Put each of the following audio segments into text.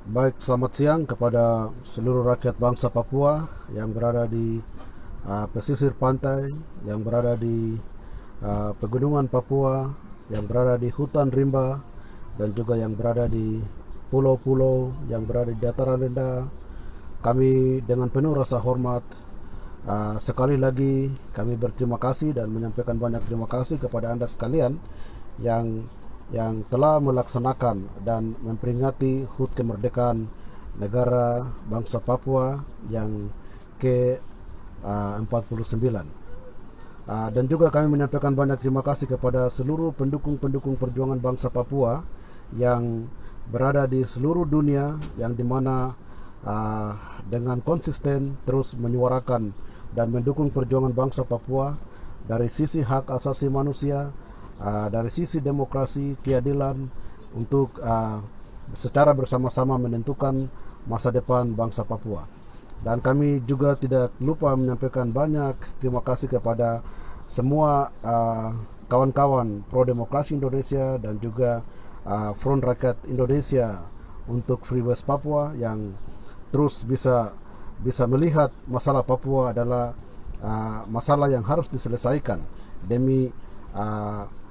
Baik, selamat siang kepada seluruh rakyat bangsa Papua yang berada di pesisir pantai, yang berada di pegunungan Papua, yang berada di hutan rimba, dan juga yang berada di pulau-pulau yang berada di dataran rendah. Kami dengan penuh rasa hormat sekali lagi kami berterima kasih dan menyampaikan banyak terima kasih kepada Anda sekalian yang telah melaksanakan dan memperingati HUT kemerdekaan negara bangsa Papua yang ke-49. Dan juga kami menyampaikan banyak terima kasih kepada seluruh pendukung-pendukung perjuangan bangsa Papua yang berada di seluruh dunia, yang dimana dengan konsisten terus menyuarakan dan mendukung perjuangan bangsa Papua dari sisi hak asasi manusia, dari sisi demokrasi, keadilan, untuk secara bersama-sama menentukan masa depan bangsa Papua. Dan kami juga tidak lupa menyampaikan banyak terima kasih kepada semua kawan-kawan pro demokrasi Indonesia dan juga Front Rakyat Indonesia untuk Free West Papua yang terus bisa melihat masalah Papua adalah masalah yang harus diselesaikan demi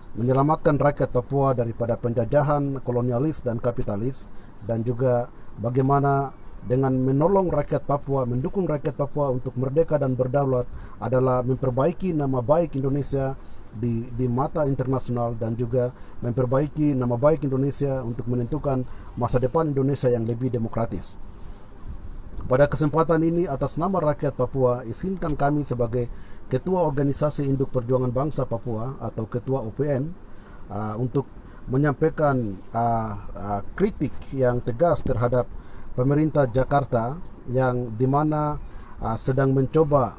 menyelamatkan rakyat Papua daripada penjajahan kolonialis dan kapitalis, dan juga bagaimana dengan menolong rakyat Papua, mendukung rakyat Papua untuk merdeka dan berdaulat adalah memperbaiki nama baik Indonesia di mata internasional, dan juga memperbaiki nama baik Indonesia untuk menentukan masa depan Indonesia yang lebih demokratis. Pada kesempatan ini, atas nama rakyat Papua, izinkan kami sebagai Ketua Organisasi Induk Perjuangan Bangsa Papua atau Ketua OPN untuk menyampaikan kritik yang tegas terhadap pemerintah Jakarta yang dimana sedang mencoba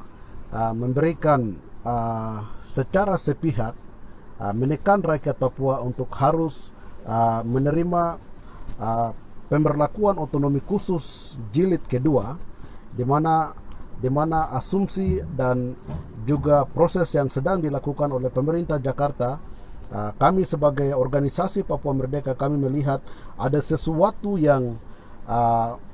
memberikan secara sepihak menekan rakyat Papua untuk harus menerima pemberlakuan otonomi khusus jilid kedua, di mana asumsi dan juga proses yang sedang dilakukan oleh pemerintah Jakarta. Kami sebagai organisasi Papua Merdeka, kami melihat ada sesuatu yang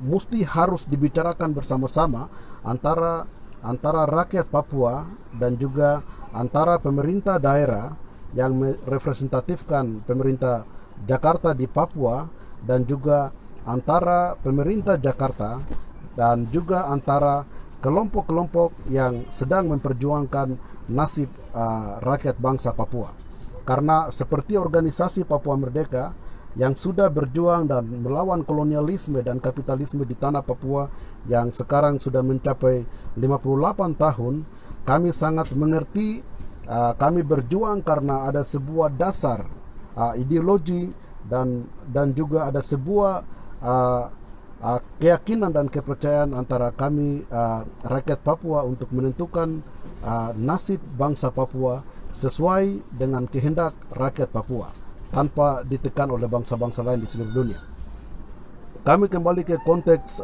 mesti harus dibicarakan bersama-sama antara rakyat Papua dan juga antara pemerintah daerah yang merepresentatifkan pemerintah Jakarta di Papua, dan juga antara pemerintah Jakarta dan juga antara kelompok-kelompok yang sedang memperjuangkan nasib rakyat bangsa Papua. Karena seperti organisasi Papua Merdeka yang sudah berjuang dan melawan kolonialisme dan kapitalisme di tanah Papua yang sekarang sudah mencapai 58 tahun, kami sangat mengerti. Kami berjuang karena ada sebuah dasar ideologi dan juga ada sebuah keyakinan dan kepercayaan antara kami rakyat Papua untuk menentukan nasib bangsa Papua sesuai dengan kehendak rakyat Papua tanpa ditekan oleh bangsa-bangsa lain di seluruh dunia. Kami kembali ke konteks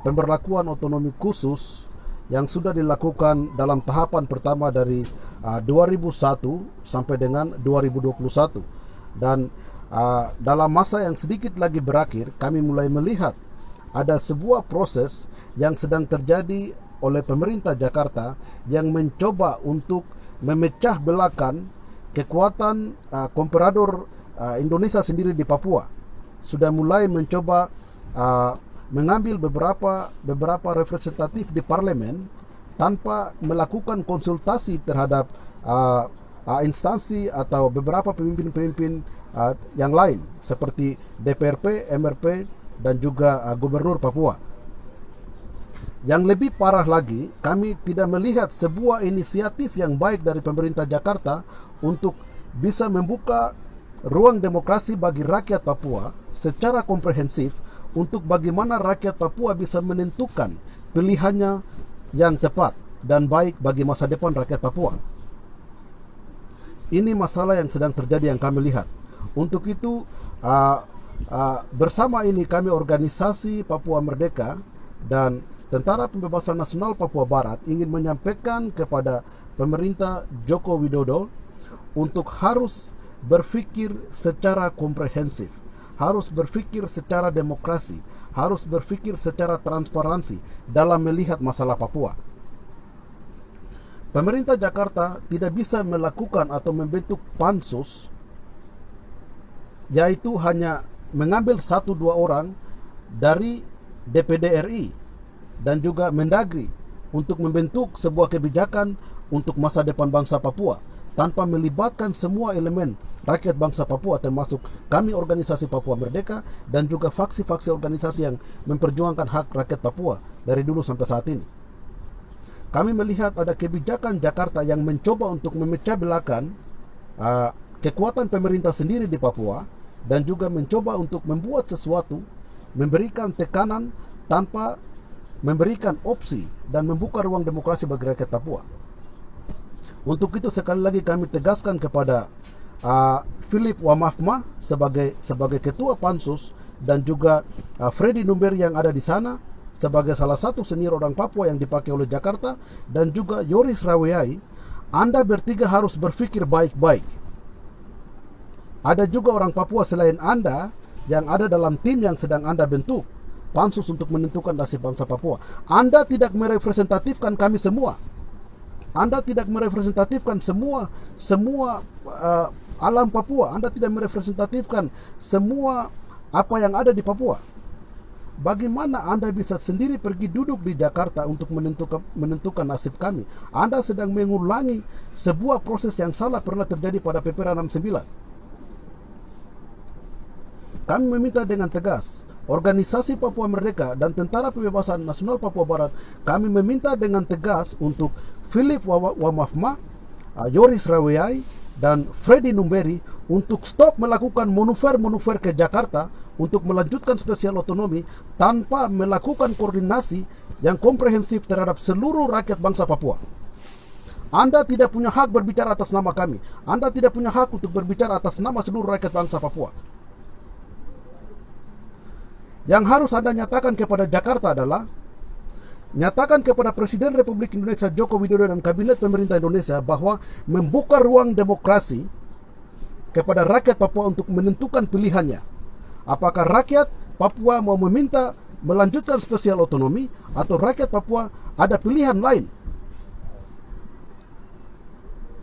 pemberlakuan otonomi khusus yang sudah dilakukan dalam tahapan pertama dari 2001 sampai dengan 2021, dan dalam masa yang sedikit lagi berakhir, kami mulai melihat ada sebuah proses yang sedang terjadi oleh pemerintah Jakarta yang mencoba untuk memecah belahkan kekuatan Komprador Indonesia sendiri di Papua. Sudah mulai mencoba mengambil beberapa representatif di parlemen tanpa melakukan konsultasi terhadap instansi atau beberapa pemimpin-pemimpin yang lain seperti DPRP, MRP, dan juga Gubernur Papua. Yang lebih parah lagi, kami tidak melihat sebuah inisiatif yang baik dari pemerintah Jakarta untuk bisa membuka ruang demokrasi bagi rakyat Papua secara komprehensif, untuk bagaimana rakyat Papua bisa menentukan pilihannya yang tepat dan baik bagi masa depan rakyat Papua. Ini masalah yang sedang terjadi yang kami lihat. Untuk itu bersama ini kami organisasi Papua Merdeka dan Tentara Pembebasan Nasional Papua Barat ingin menyampaikan kepada pemerintah Joko Widodo untuk harus berpikir secara komprehensif, harus berpikir secara demokrasi, harus berpikir secara transparansi dalam melihat masalah Papua. Pemerintah Jakarta tidak bisa melakukan atau membentuk pansus, yaitu hanya mengambil 1-2 orang dari DPD RI dan juga Mendagri untuk membentuk sebuah kebijakan untuk masa depan bangsa Papua, tanpa melibatkan semua elemen rakyat bangsa Papua, termasuk kami organisasi Papua Merdeka dan juga faksi-faksi organisasi yang memperjuangkan hak rakyat Papua dari dulu sampai saat ini. Kami melihat ada kebijakan Jakarta yang mencoba untuk memecah belahkan kekuatan pemerintah sendiri di Papua, dan juga mencoba untuk membuat sesuatu, memberikan tekanan tanpa memberikan opsi dan membuka ruang demokrasi bagi rakyat Papua. Untuk itu sekali lagi kami tegaskan kepada Philip Wamafma sebagai ketua pansus, dan juga Freddy Numberi yang ada di sana sebagai salah satu senior orang Papua yang dipakai oleh Jakarta, dan juga Yoris Raweai, Anda bertiga harus berpikir baik-baik. Ada juga orang Papua selain Anda yang ada dalam tim yang sedang Anda bentuk pansus untuk menentukan nasib bangsa Papua. Anda tidak merepresentatifkan kami semua. Anda tidak merepresentatifkan semua alam Papua. Anda tidak merepresentatifkan semua apa yang ada di Papua. Bagaimana Anda bisa sendiri pergi duduk di Jakarta untuk menentukan nasib kami? Anda sedang mengulangi sebuah proses yang salah pernah terjadi pada PPRA 69. Kami meminta dengan tegas, organisasi Papua Merdeka dan Tentara Pembebasan Nasional Papua Barat, kami meminta dengan tegas untuk Philip Wamafma, Yoris Raweai, dan Freddy Numberi untuk stop melakukan manuver-manuver ke Jakarta untuk melanjutkan spesial otonomi tanpa melakukan koordinasi yang komprehensif terhadap seluruh rakyat bangsa Papua. Anda tidak punya hak berbicara atas nama kami. Anda tidak punya hak untuk berbicara atas nama seluruh rakyat bangsa Papua. Yang harus Anda nyatakan kepada Jakarta adalah, nyatakan kepada Presiden Republik Indonesia Joko Widodo dan Kabinet Pemerintah Indonesia bahwa membuka ruang demokrasi kepada rakyat Papua untuk menentukan pilihannya. Apakah rakyat Papua mau meminta melanjutkan spesial otonomi, atau rakyat Papua ada pilihan lain.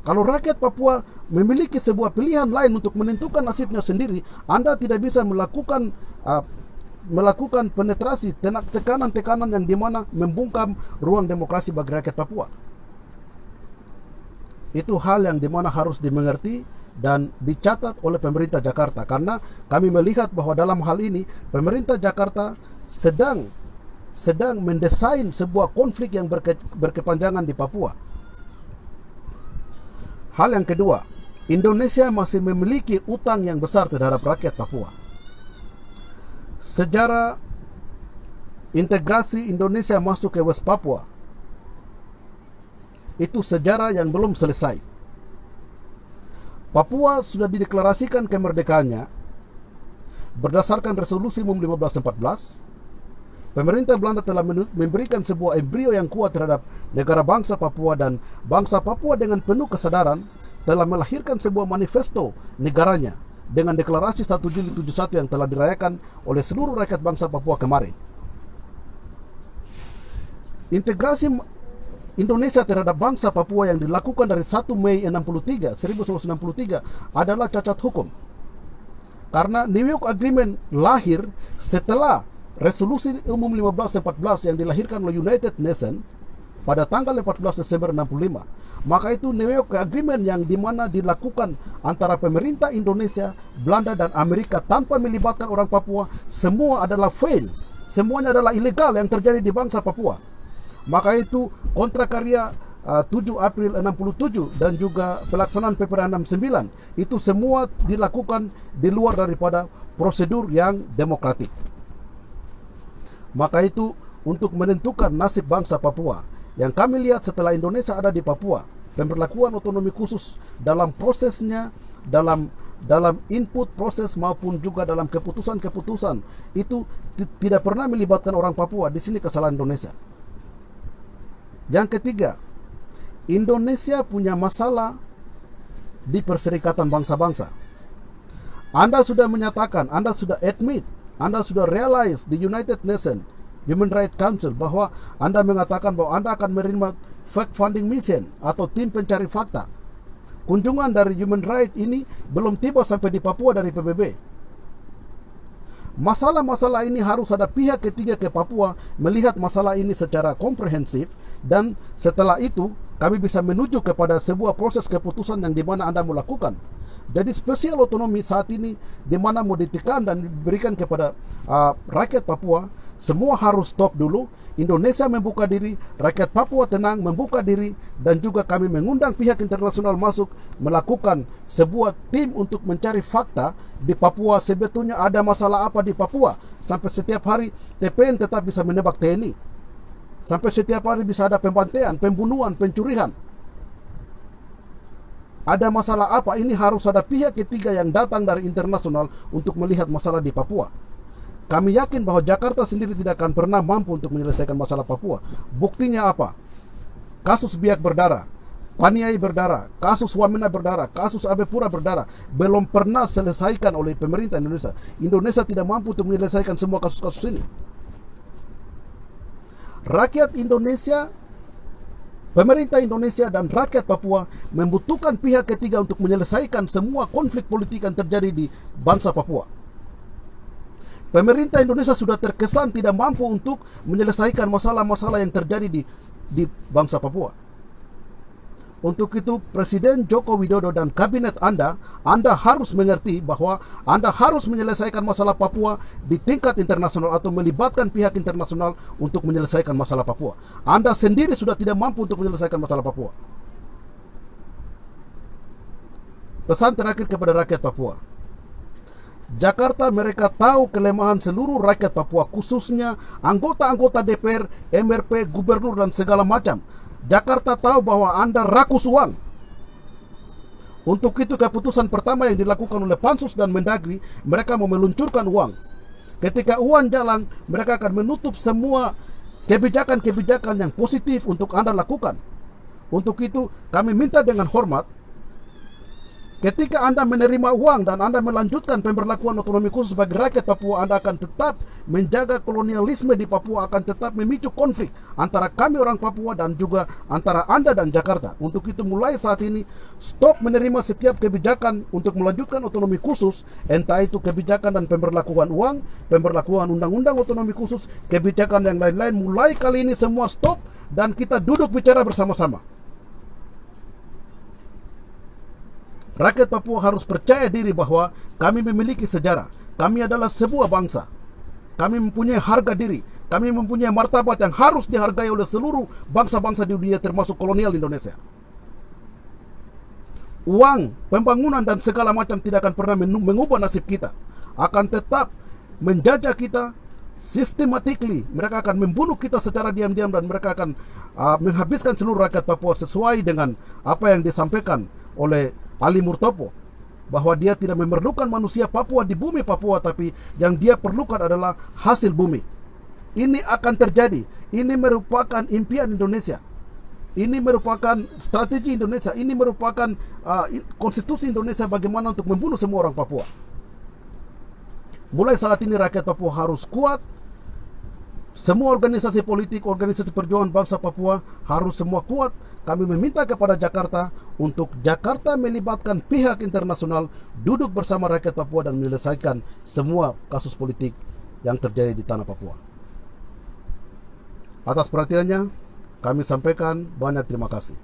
Kalau rakyat Papua memiliki sebuah pilihan lain untuk menentukan nasibnya sendiri, Anda tidak bisa melakukan penetrasi, tekanan-tekanan yang dimana membungkam ruang demokrasi bagi rakyat Papua. Itu hal yang dimana harus dimengerti dan dicatat oleh pemerintah Jakarta, karena kami melihat bahwa dalam hal ini pemerintah Jakarta sedang mendesain sebuah konflik yang berkepanjangan di Papua. Hal yang kedua, Indonesia masih memiliki utang yang besar terhadap rakyat Papua. Sejarah integrasi Indonesia masuk ke West Papua itu sejarah yang belum selesai. Papua sudah dideklarasikan kemerdekaannya berdasarkan resolusi UMM 1514. Pemerintah Belanda telah memberikan sebuah embrio yang kuat terhadap negara bangsa Papua, dan bangsa Papua dengan penuh kesadaran telah melahirkan sebuah manifesto negaranya dengan deklarasi 1 Juli 71 yang telah dirayakan oleh seluruh rakyat bangsa Papua kemarin. Integrasi Indonesia terhadap bangsa Papua yang dilakukan dari 1 Mei 1963 adalah cacat hukum. Karena New York Agreement lahir setelah resolusi umum 1514 yang dilahirkan oleh United Nations pada tanggal 14 Desember 65. Maka itu New York Agreement yang dimana dilakukan antara pemerintah Indonesia, Belanda, dan Amerika tanpa melibatkan orang Papua, semua adalah fail. Semuanya adalah ilegal yang terjadi di bangsa Papua. Maka itu kontrakarya 7 April 67 dan juga pelaksanaan PPRA 69 itu semua dilakukan di luar daripada prosedur yang demokratik. Maka itu untuk menentukan nasib bangsa Papua, yang kami lihat setelah Indonesia ada di Papua, pemberlakuan otonomi khusus dalam prosesnya, dalam input proses maupun juga dalam keputusan-keputusan itu tidak pernah melibatkan orang Papua. Di sini kesalahan Indonesia. Yang ketiga, Indonesia punya masalah di Perserikatan Bangsa-Bangsa. Anda sudah menyatakan, Anda sudah admit, Anda sudah realize di United Nations Human Rights Council bahwa Anda mengatakan bahwa Anda akan menerima fact finding mission atau tim pencari fakta. Kunjungan dari Human Rights ini belum tiba sampai di Papua dari PBB. Masalah-masalah ini harus ada pihak ketiga ke Papua melihat masalah ini secara komprehensif, dan setelah itu kami bisa menuju kepada sebuah proses keputusan yang dimana Anda mau lakukan. Jadi spesial otonomi saat ini dimana mau ditekan dan diberikan kepada rakyat Papua, semua harus stop dulu. Indonesia membuka diri, rakyat Papua tenang membuka diri, dan juga kami mengundang pihak internasional masuk melakukan sebuah tim untuk mencari fakta di Papua. Sebetulnya ada masalah apa di Papua sampai setiap hari TPN tetap bisa menembak TNI, sampai setiap hari bisa ada pembantaian, pembunuhan, pencurian. Ada masalah apa? Ini harus ada pihak ketiga yang datang dari internasional untuk melihat masalah di Papua. Kami yakin bahwa Jakarta sendiri tidak akan pernah mampu untuk menyelesaikan masalah Papua. Buktinya apa? Kasus Biak berdarah, Paniai berdarah, kasus Wamena berdarah, kasus Abe Pura berdarah, belum pernah selesaikan oleh pemerintah Indonesia. Indonesia tidak mampu untuk menyelesaikan semua kasus-kasus ini. Rakyat Indonesia, pemerintah Indonesia dan rakyat Papua membutuhkan pihak ketiga untuk menyelesaikan semua konflik politik yang terjadi di bangsa Papua. Pemerintah Indonesia sudah terkesan tidak mampu untuk menyelesaikan masalah-masalah yang terjadi di bangsa Papua. Untuk itu, Presiden Joko Widodo dan kabinet Anda harus mengerti bahwa Anda harus menyelesaikan masalah Papua di tingkat internasional atau melibatkan pihak internasional untuk menyelesaikan masalah Papua. Anda sendiri sudah tidak mampu untuk menyelesaikan masalah Papua. Pesan terakhir kepada rakyat Papua. Jakarta mereka tahu kelemahan seluruh rakyat Papua, khususnya anggota-anggota DPR, MRP, gubernur dan segala macam. Jakarta tahu bahwa Anda rakus uang. Untuk itu keputusan pertama yang dilakukan oleh Pansus dan Mendagri, mereka mau meluncurkan uang. Ketika uang jalan, mereka akan menutup semua kebijakan-kebijakan yang positif untuk Anda lakukan. Untuk itu kami minta dengan hormat, ketika Anda menerima uang dan Anda melanjutkan pemberlakuan otonomi khusus bagi rakyat Papua, Anda akan tetap menjaga kolonialisme di Papua, akan tetap memicu konflik antara kami orang Papua dan juga antara Anda dan Jakarta. Untuk itu mulai saat ini, stop menerima setiap kebijakan untuk melanjutkan otonomi khusus, entah itu kebijakan dan pemberlakuan uang, pemberlakuan undang-undang otonomi khusus, kebijakan yang lain-lain. Mulai kali ini semua stop dan kita duduk bicara bersama-sama. Rakyat Papua harus percaya diri bahwa kami memiliki sejarah. Kami adalah sebuah bangsa. Kami mempunyai harga diri. Kami mempunyai martabat yang harus dihargai oleh seluruh bangsa-bangsa di dunia, termasuk kolonial Indonesia. Uang, pembangunan dan segala macam tidak akan pernah mengubah nasib kita. Akan tetap menjajah kita systematically. Mereka akan membunuh kita secara diam-diam dan mereka akan menghabiskan seluruh rakyat Papua sesuai dengan apa yang disampaikan oleh Ali Murtopo, bahwa dia tidak memerlukan manusia Papua di bumi Papua, tapi yang dia perlukan adalah hasil bumi. Ini akan terjadi. Ini merupakan impian Indonesia. Ini merupakan strategi Indonesia. Ini merupakan konstitusi Indonesia bagaimana untuk membunuh semua orang Papua. Mulai saat ini rakyat Papua harus kuat. Semua organisasi politik, organisasi perjuangan bangsa Papua harus semua kuat. Kami meminta kepada Jakarta untuk Jakarta melibatkan pihak internasional, duduk bersama rakyat Papua dan menyelesaikan semua kasus politik yang terjadi di tanah Papua. Atas perhatiannya, kami sampaikan banyak terima kasih.